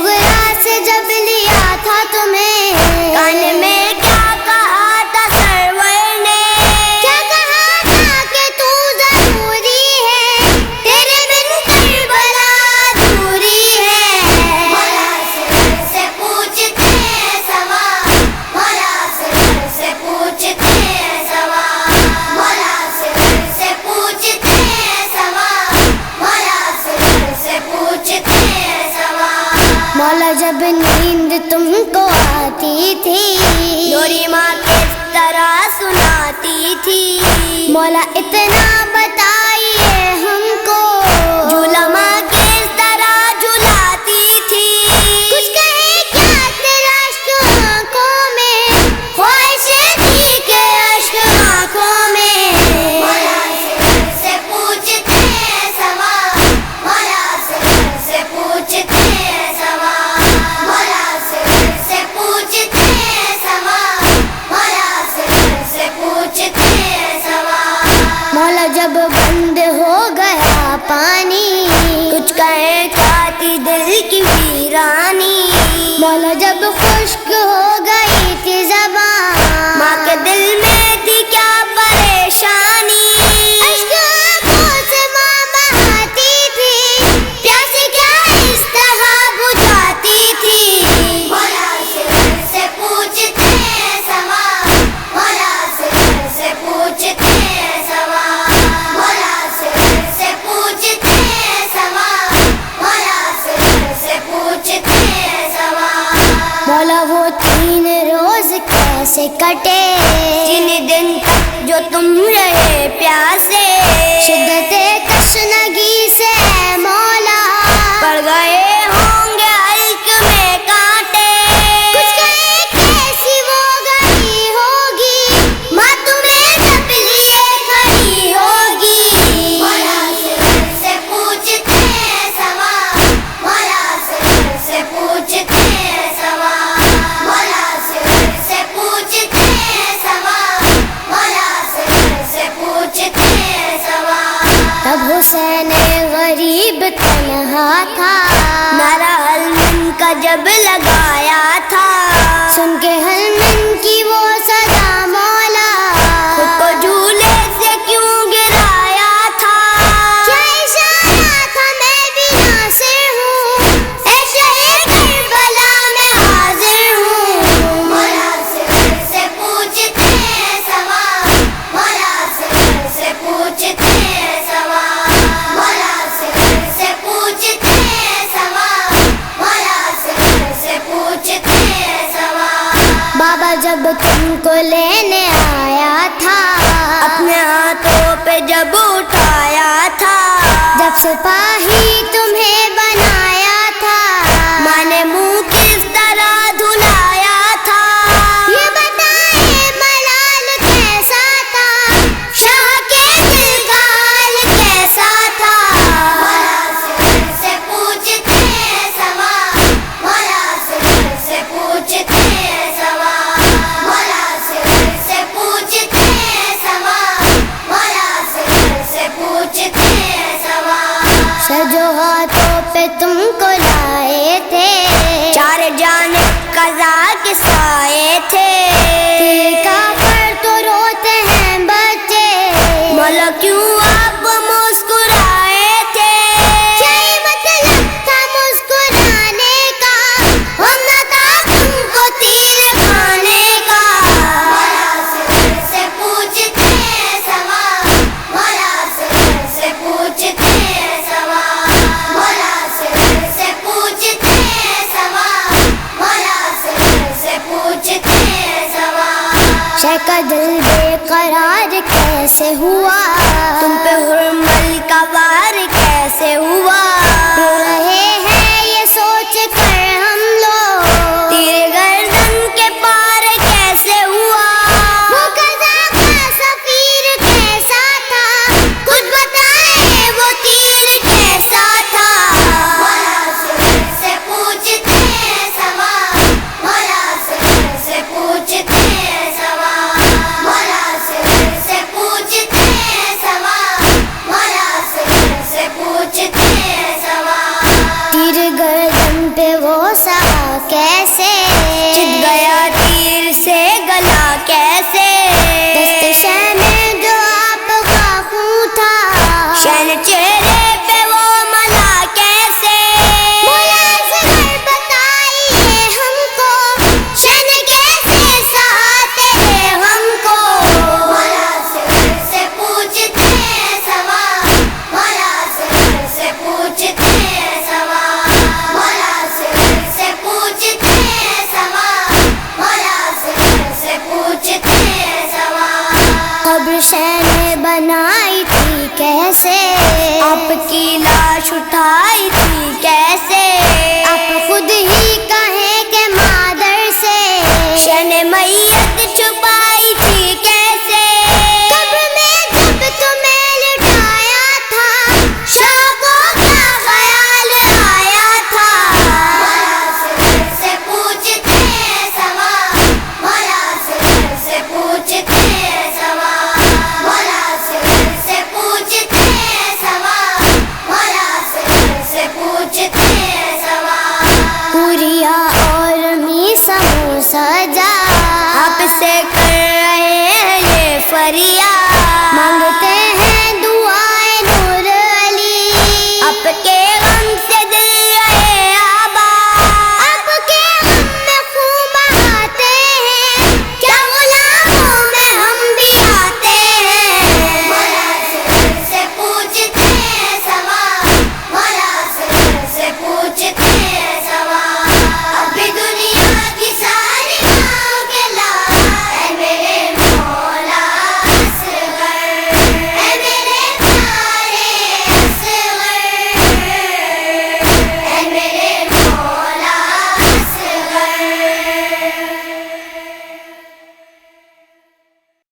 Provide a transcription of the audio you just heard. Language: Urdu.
صغرا سے جب لیا تھا تمہیں، کان میں کیا کہا تھا سرور نے، کیا کہا تھا کہ تو ضروری ہے، تیرے بن کربلا ادھوری ہے۔ مولا سے پوچھتے ہیں سوال، مولا سے پوچھتے ہیں سوال، مولا سے پوچھتے ہیں سوال، مولا سے پوچھتے ہیں سوال۔ مولا جب نیند تم کو آتی تھی، لوری ماں کس طرح سناتی تھی، مولا اتنا بتائیے ہم کو، جھولا ماں کس طرح جھلاتی تھی، کچھ کہے کیا تیرا اشک آنکھوں میں، خواہش تھی کہ اشک آنکھوں میں۔ مولا سے پوچھتے ہیں سوال، مولا سے پوچھتے ہیں سوال، مولا سے پوچھتے ہیں سوال، مولا سے پوچھتے ہیں سوال۔ مولا جب بند ہو گیا پانی، کچھ کہے چاہتی دل کی ویرانی، مولا جب خشک ہو گئی تھی زبان، ماں کے دل میں تھی کیا پریشانی، اشک آنکھوں سے ماں بہاتی تھی، پیاسی کیا اس طرح بجھاتی تھی۔ مولا سے پوچھتے ہیں سوال، مولا سے پوچھتے ہیں سوال، مولا سے پوچھتے ہیں سوال، مولا سے پوچھتے ہیں سوال۔ مولا وہ 3 روز کیسے کٹے، 3 دن تک جو تم رہے پیاسے، شدت تشنگی سے اے مولا پڑ گئے ہوں گے حلق میں کانٹے، کچھ کہے کیسی وہ گھڑی ہوگی، ماں تمہیں جب لیے کھڑی ہوگی۔ مولا سے پوچھتے ہیں سوال، مولا سے پوچھتے ہیں سوال، مولا سے پوچھتے ہیں سوال، مولا سے پوچھتے ہیں سوال۔ تب حسین غریب تنہا تھا، نعرہ حلمن کا جب لگایا تھا، سن کے حلمن کی وہ صدا مولا خود کو جھولے سے کیوں گرایا تھا، کیا اشارہ تھا میں بھی ناصر ہوں، اے شہر کربلا میں حاضر ہوں۔ مولا سے پوچھتے ہیں سوال، مولا سے پوچھتے ہیں سوال، مولا سے پوچھتے ہیں سوال، مولا سے پوچھتے ہیں سوال۔ بابا جب تم کو لینے آیا تھا، اپنے ہاتھوں پہ جب اٹھایا تھا، جب سپاہی تمہیں بنایا تھا، ماں نے منہ کس طرح دھلایا تھا، یہ بتائے ملال کیسا تھا، شاہ کے دل کا حال کیسا تھا۔ مولا سے پوچھتے ہیں سوال، مولا سے پوچھتے ہیں سوال، مولا سے پوچھتے ہیں سوال، مولا سے پوچھتے ہیں سوال۔ سجو ہاتھوں پہ تم کو لائے تھے، 4 جانب قضا کے سائے تھے، کافر تو روتے ہیں بچے، مولا کیوں آپ مسکرائے تھے، کیا ہی مطلب تھا مسکرانے کا، ہونا تھا تم کو تیر کھانے کا۔ مولا سے پوچھتے ہیں سوال، مولا سے پوچھتے ہیں سوال، مولا سے پوچھتے ہیں سوال، مولا سے پوچھتے ہیں سوال۔ شے کا دل بے قرار کیسے ہوا، تم پہ حرمل کا وار کیسے ہوا، رو رہے ہیں یہ سوچ کر ہم لوگ، تیرے گردن کے پار کیسے ہوا، وہ قضا کا سفیر کیسا تھا، خود بتائے وہ تیر کیسا تھا۔ مولا سے پوچھتے ہیں سوال، مولا سے پوچھتے ہیں سوال، مولا سے پوچھتے ہیں سہا کیسے، چت گیا تیر سے گلا کیسے، دست شہ میں جو آپ کا خون تھا، شین چہرے پہ وہ ملا کیسے، مولا اصغر بتائیے ہم کو، شان کیسے سہاتے ہیں ہم کو، مولا اصغر سے پوچھتے ہیں سوال، مولا اصغر سے پوچھتے ہیں سوال، مولا اصغر سے پوچھتے ہیں سوال، مولا اصغر سے پوچھتے ہیں سوال، قبر شہ نے بنائی تھی کیسے، آپ کی لاش اٹھائی تھی کیسے، آپ خود ہی کہیں کہ مادر سے، شین میت چھپائی تھی کیسے، قبر میں جب تمہیں لٹایا تھا، شوقوں کا خیال آیا تھا، مولا اصغر سے پوچھتے ہیں سوال، مولا اصغر سے پوچھتے ہیں سوال، مولا اصغر سے پوچھتے ہیں سوال، مولا اصغر سے پوچھتے ہیں سوال، پوریا اور می سموسہ جا